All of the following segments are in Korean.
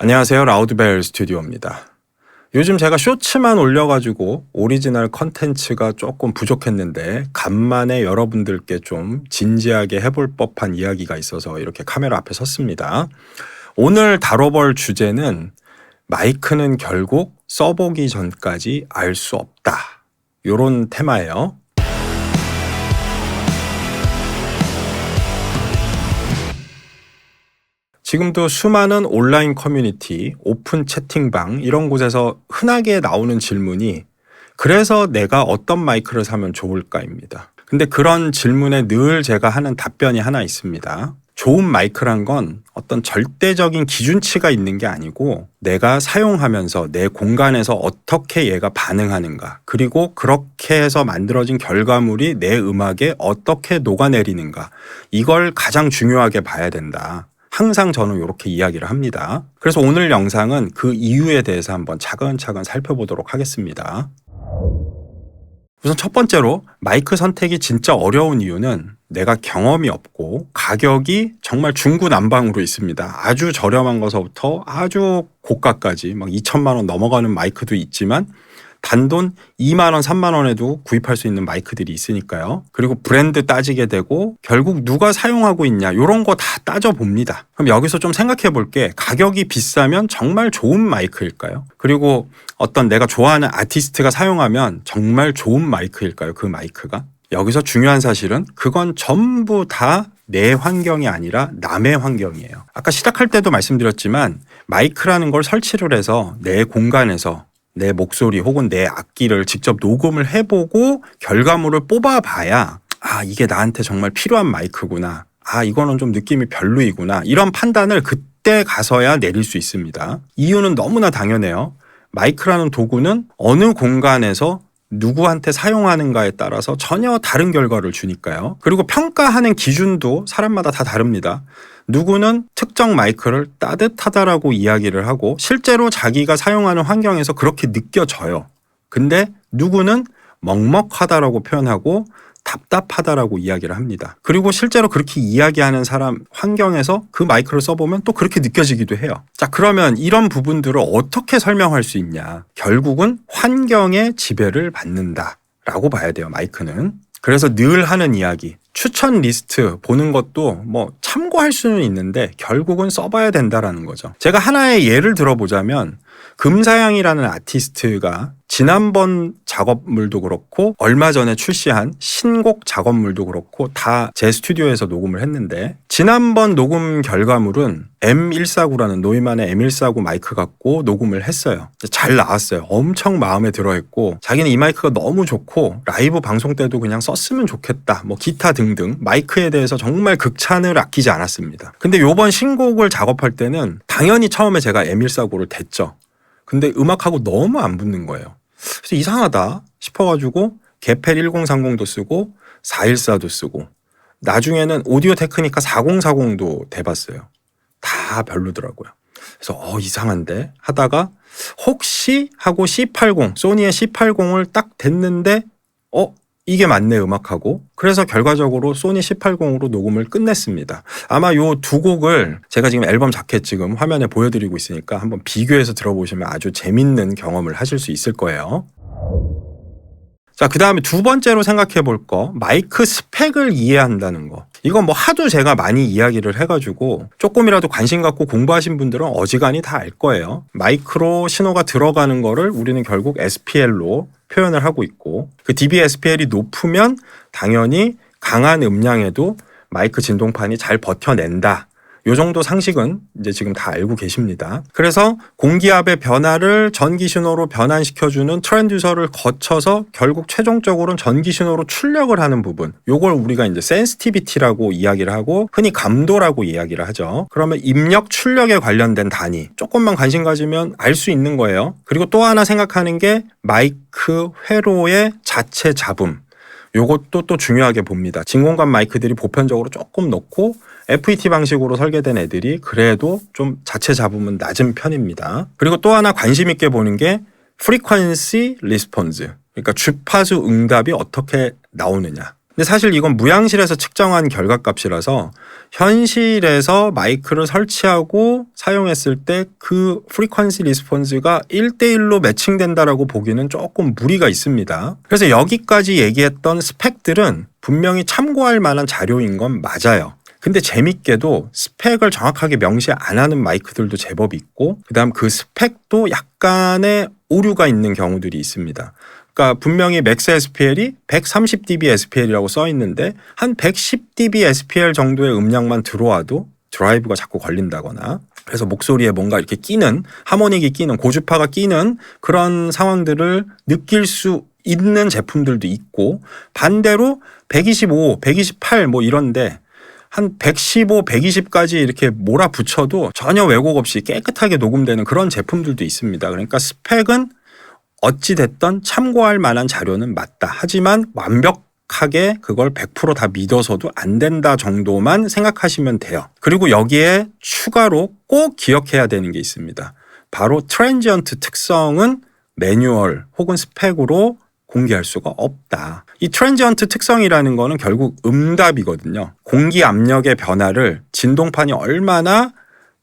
안녕하세요. 라우드벨 스튜디오입니다. 요즘 제가 쇼츠만 올려가지고 오리지널 컨텐츠가 조금 부족했는데 간만에 여러분들께 좀 진지하게 해볼 법한 이야기가 있어서 이렇게 카메라 앞에 섰습니다. 오늘 다뤄볼 주제는 마이크는 결국 써보기 전까지 알 수 없다. 요런 테마예요. 지금도 수많은 온라인 커뮤니티, 오픈 채팅방 이런 곳에서 흔하게 나오는 질문이 그래서 내가 어떤 마이크를 사면 좋을까입니다. 근데 그런 질문에 늘 제가 하는 답변이 하나 있습니다. 좋은 마이크란 건 어떤 절대적인 기준치가 있는 게 아니고 내가 사용하면서 내 공간에서 어떻게 얘가 반응하는가, 그리고 그렇게 해서 만들어진 결과물이 내 음악에 어떻게 녹아내리는가, 이걸 가장 중요하게 봐야 된다. 항상 저는 이렇게 이야기를 합니다. 그래서 오늘 영상은 그 이유에 대해서 한번 차근차근 살펴보도록 하겠습니다. 우선 첫 번째로 마이크 선택이 진짜 어려운 이유는 내가 경험이 없고 가격이 정말 중구난방으로 있습니다. 아주 저렴한 것부터 아주 고가까지 막 2천만 원 넘어가는 마이크도 있지만 단돈 2만 원, 3만 원에도 구입할 수 있는 마이크들이 있으니까요. 그리고 브랜드 따지게 되고 결국 누가 사용하고 있냐 이런 거 다 따져봅니다. 그럼 여기서 좀 생각해 볼게. 가격이 비싸면 정말 좋은 마이크일까요? 그리고 어떤 내가 좋아하는 아티스트가 사용하면 정말 좋은 마이크일까요? 그 마이크가? 여기서 중요한 사실은 그건 전부 다 내 환경이 아니라 남의 환경이에요. 아까 시작할 때도 말씀드렸지만 마이크라는 걸 설치를 해서 내 공간에서 내 목소리 혹은 내 악기를 직접 녹음을 해보고 결과물을 뽑아봐야 이게 나한테 정말 필요한 마이크구나, 이거는 좀 느낌이 별로이구나, 이런 판단을 그때 가서야 내릴 수 있습니다. 이유는 너무나 당연해요. 마이크라는 도구는 어느 공간에서 누구한테 사용하는가에 따라서 전혀 다른 결과를 주니까요. 그리고 평가하는 기준도 사람마다 다 다릅니다. 누구는 특정 마이크를 따뜻하다라고 이야기를 하고 실제로 자기가 사용하는 환경에서 그렇게 느껴져요. 근데 누구는 먹먹하다라고 표현하고 답답하다라고 이야기를 합니다. 그리고 실제로 그렇게 이야기하는 사람 환경에서 그 마이크를 써보면 또 그렇게 느껴지기도 해요. 자, 그러면 이런 부분들을 어떻게 설명할 수 있냐? 결국은 환경의 지배를 받는다라고 봐야 돼요, 마이크는. 그래서 늘 하는 이야기, 추천 리스트 보는 것도 뭐 참고할 수는 있는데 결국은 써봐야 된다라는 거죠. 제가 하나의 예를 들어보자면 금사양이라는 아티스트가 지난번 작업물도 그렇고 얼마 전에 출시한 신곡 작업물도 그렇고 다 제 스튜디오에서 녹음을 했는데, 지난번 녹음 결과물은 M149라는 노이만의 M149 마이크 갖고 녹음을 했어요. 잘 나왔어요. 엄청 마음에 들어했고 자기는 이 마이크가 너무 좋고 라이브 방송 때도 그냥 썼으면 좋겠다, 뭐 기타 등등 마이크에 대해서 정말 극찬을 아끼지 않았습니다. 근데 요번 신곡을 작업할 때는 당연히 처음에 제가 M149를 댔죠. 근데 음악하고 너무 안 붙는 거예요. 그래서 이상하다 싶어가지고 게펠 1030도 쓰고 414도 쓰고 나중에는 오디오 테크니카 4040도 대봤어요. 다 별로더라고요. 그래서 이상한데 하다가 혹시 하고 C80, 소니의 C80을 딱 댔는데 이게 맞네 음악하고. 그래서 결과적으로 소니 C80으로 녹음을 끝냈습니다. 아마 요 두 곡을 제가 지금 앨범 자켓 지금 화면에 보여드리고 있으니까 한번 비교해서 들어보시면 아주 재밌는 경험을 하실 수 있을 거예요. 자, 그 다음에 두 번째로 생각해 볼 거, 마이크 스펙을 이해한다는 거. 이건 뭐 하도 제가 많이 이야기를 해가지고 조금이라도 관심 갖고 공부하신 분들은 어지간히 다 알 거예요. 마이크로 신호가 들어가는 거를 우리는 결국 SPL로 표현을 하고 있고, 그 dB SPL이 높으면 당연히 강한 음량에도 마이크 진동판이 잘 버텨낸다. 요 정도 상식은 이제 지금 다 알고 계십니다. 그래서 공기압의 변화를 전기 신호로 변환시켜주는 트랜듀서를 거쳐서 결국 최종적으로는 전기 신호로 출력을 하는 부분, 요걸 우리가 이제 센시티비티라고 이야기를 하고 흔히 감도라고 이야기를 하죠. 그러면 입력 출력에 관련된 단위 조금만 관심 가지면 알 수 있는 거예요. 그리고 또 하나 생각하는 게 마이크 회로의 자체 잡음, 요것도 또 중요하게 봅니다. 진공관 마이크들이 보편적으로 조금 높고 FET 방식으로 설계된 애들이 그래도 좀 자체 잡음은 낮은 편입니다. 그리고 또 하나 관심 있게 보는 게 frequency response, 그러니까 주파수 응답이 어떻게 나오느냐. 근데 사실 이건 무향실에서 측정한 결과값이라서 현실에서 마이크를 설치하고 사용했을 때 그 프리퀀시 리스폰스가 1대1로 매칭된다라고 보기는 조금 무리가 있습니다. 그래서 여기까지 얘기했던 스펙들은 분명히 참고할 만한 자료인 건 맞아요. 근데 재밌게도 스펙을 정확하게 명시 안 하는 마이크들도 제법 있고, 그다음 그 스펙도 약간의 오류가 있는 경우들이 있습니다. 그러니까 분명히 맥스 SPL이 130dB SPL이라고 써 있는데 한 110dB SPL 정도의 음량만 들어와도 드라이브가 자꾸 걸린다거나, 그래서 목소리에 뭔가 이렇게 끼는, 하모닉이 끼는, 고주파가 끼는 그런 상황들을 느낄 수 있는 제품들도 있고, 반대로 125, 128 뭐 이런데 한 115, 120까지 이렇게 몰아붙여도 전혀 왜곡 없이 깨끗하게 녹음되는 그런 제품들도 있습니다. 그러니까 스펙은 어찌됐든 참고할 만한 자료는 맞다. 하지만 완벽하게 그걸 100% 다 믿어서도 안 된다 정도만 생각하시면 돼요. 그리고 여기에 추가로 꼭 기억해야 되는 게 있습니다. 바로 트랜지언트 특성은 매뉴얼 혹은 스펙으로 공개할 수가 없다. 이 트랜지언트 특성이라는 거는 결국 응답이거든요. 공기 압력의 변화를 진동판이 얼마나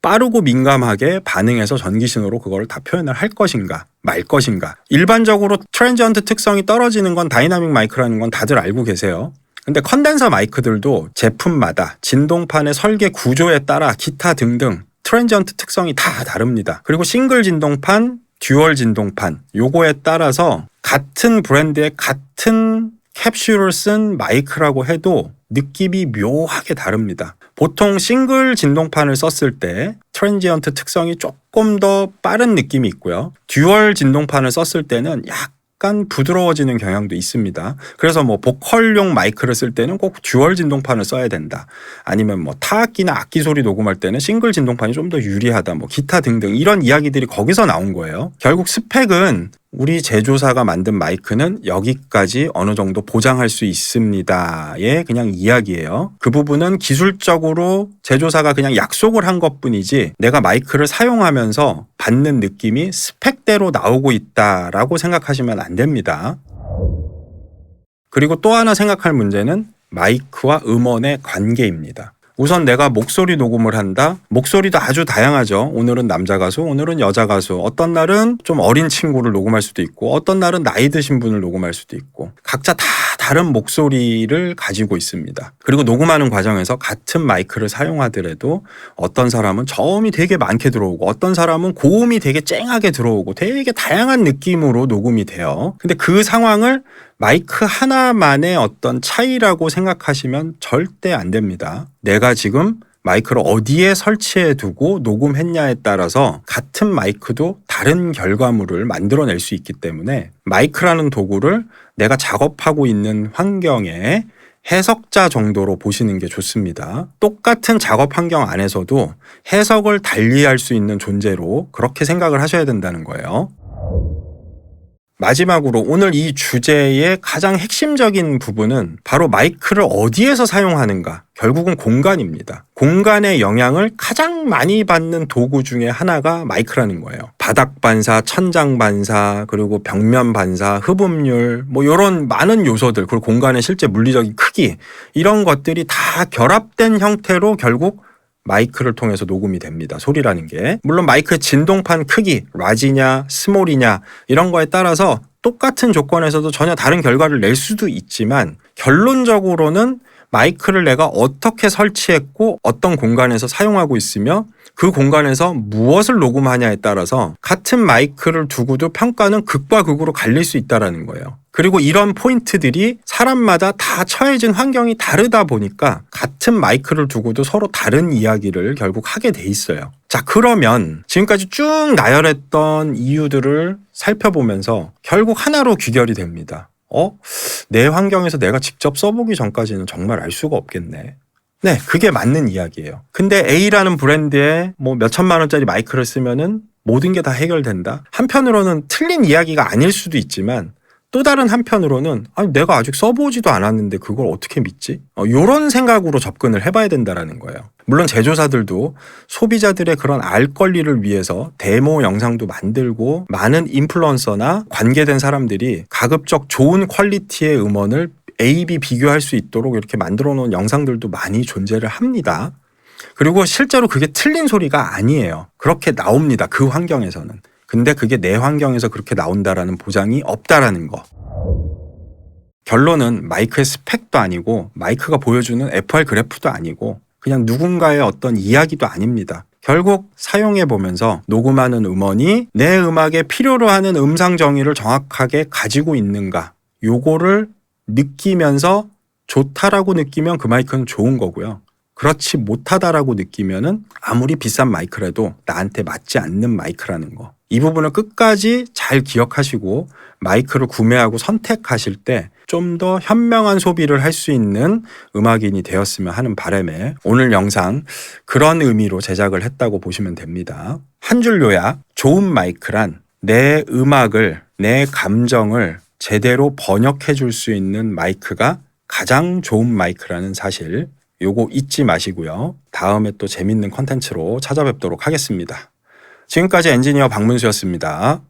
빠르고 민감하게 반응해서 전기신호로 그걸 다 표현을 할 것인가 말 것인가. 일반적으로 트랜지언트 특성이 떨어지는 건 다이나믹 마이크라는 건 다들 알고 계세요. 근데 컨덴서 마이크들도 제품마다 진동판의 설계 구조에 따라 기타 등등 트랜지언트 특성이 다 다릅니다. 그리고 싱글 진동판, 듀얼 진동판 요거에 따라서 같은 브랜드의 같은 캡슐을 쓴 마이크라고 해도 느낌이 묘하게 다릅니다. 보통 싱글 진동판을 썼을 때 트랜지언트 특성이 조금 더 빠른 느낌이 있고요. 듀얼 진동판을 썼을 때는 약간 부드러워지는 경향도 있습니다. 그래서 뭐 보컬용 마이크를 쓸 때는 꼭 듀얼 진동판을 써야 된다. 아니면 뭐 타악기나 악기 소리 녹음할 때는 싱글 진동판이 좀 더 유리하다. 뭐 기타 등등 이런 이야기들이 거기서 나온 거예요. 결국 스펙은 우리 제조사가 만든 마이크는 여기까지 어느 정도 보장할 수 있습니다의 그냥 이야기예요. 그 부분은 기술적으로 제조사가 그냥 약속을 한 것뿐이지 내가 마이크를 사용하면서 받는 느낌이 스펙대로 나오고 있다라고 생각하시면 안 됩니다. 그리고 또 하나 생각할 문제는 마이크와 음원의 관계입니다. 우선 내가 목소리 녹음을 한다. 목소리도 아주 다양하죠. 오늘은 남자 가수, 오늘은 여자 가수. 어떤 날은 좀 어린 친구를 녹음할 수도 있고, 어떤 날은 나이 드신 분을 녹음할 수도 있고, 각자 다 다른 목소리를 가지고 있습니다. 그리고 녹음하는 과정에서 같은 마이크를 사용하더라도 어떤 사람은 저음이 되게 많게 들어오고, 어떤 사람은 고음이 되게 쨍하게 들어오고, 되게 다양한 느낌으로 녹음이 돼요. 근데 그 상황을 마이크 하나만의 어떤 차이라고 생각하시면 절대 안 됩니다. 내가 지금 마이크를 어디에 설치해 두고 녹음했냐에 따라서 같은 마이크도 다른 결과물을 만들어낼 수 있기 때문에 마이크라는 도구를 내가 작업하고 있는 환경에 해석자 정도로 보시는 게 좋습니다. 똑같은 작업 환경 안에서도 해석을 달리할 수 있는 존재로 그렇게 생각을 하셔야 된다는 거예요. 마지막으로 오늘 이 주제의 가장 핵심적인 부분은 바로 마이크를 어디에서 사용하는가, 결국은 공간입니다. 공간의 영향을 가장 많이 받는 도구 중에 하나가 마이크라는 거예요. 바닥 반사, 천장 반사, 그리고 벽면 반사, 흡음률, 뭐 이런 많은 요소들, 그리고 공간의 실제 물리적인 크기, 이런 것들이 다 결합된 형태로 결국 마이크를 통해서 녹음이 됩니다. 소리라는 게. 물론 마이크의 진동판 크기, 라지냐, 스몰이냐 이런 거에 따라서 똑같은 조건에서도 전혀 다른 결과를 낼 수도 있지만 결론적으로는 마이크를 내가 어떻게 설치했고 어떤 공간에서 사용하고 있으며 그 공간에서 무엇을 녹음하냐에 따라서 같은 마이크를 두고도 평가는 극과 극으로 갈릴 수 있다는 거예요. 그리고 이런 포인트들이 사람마다 다 처해진 환경이 다르다 보니까 같은 마이크를 두고도 서로 다른 이야기를 결국 하게 돼 있어요. 자, 그러면 지금까지 쭉 나열했던 이유들을 살펴보면서 결국 하나로 귀결이 됩니다. 내 환경에서 내가 직접 써보기 전까지는 정말 알 수가 없겠네. 네, 그게 맞는 이야기예요. 근데 A라는 브랜드에 뭐 몇천만 원짜리 마이크를 쓰면은 모든 게 다 해결된다. 한편으로는 틀린 이야기가 아닐 수도 있지만 또 다른 한편으로는 아니 내가 아직 써보지도 않았는데 그걸 어떻게 믿지? 이런 생각으로 접근을 해봐야 된다라는 거예요. 물론 제조사들도 소비자들의 그런 알 권리를 위해서 데모 영상도 만들고 많은 인플루언서나 관계된 사람들이 가급적 좋은 퀄리티의 음원을 A, B 비교할 수 있도록 이렇게 만들어 놓은 영상들도 많이 존재를 합니다. 그리고 실제로 그게 틀린 소리가 아니에요. 그렇게 나옵니다. 그 환경에서는. 근데 그게 내 환경에서 그렇게 나온다라는 보장이 없다라는 거. 결론은 마이크의 스펙도 아니고 마이크가 보여주는 FR 그래프도 아니고 그냥 누군가의 어떤 이야기도 아닙니다. 결국 사용해 보면서 녹음하는 음원이 내 음악에 필요로 하는 음상 정의를 정확하게 가지고 있는가, 요거를 느끼면서 좋다라고 느끼면 그 마이크는 좋은 거고요. 그렇지 못하다라고 느끼면은 아무리 비싼 마이크라도 나한테 맞지 않는 마이크라는 거. 이 부분을 끝까지 잘 기억하시고 마이크를 구매하고 선택하실 때 좀 더 현명한 소비를 할 수 있는 음악인이 되었으면 하는 바람에 오늘 영상 그런 의미로 제작을 했다고 보시면 됩니다. 한 줄 요약, 좋은 마이크란 내 음악을, 내 감정을 제대로 번역해 줄 수 있는 마이크가 가장 좋은 마이크라는 사실, 요거 잊지 마시고요. 다음에 또 재밌는 컨텐츠로 찾아뵙도록 하겠습니다. 지금까지 엔지니어 박문수였습니다.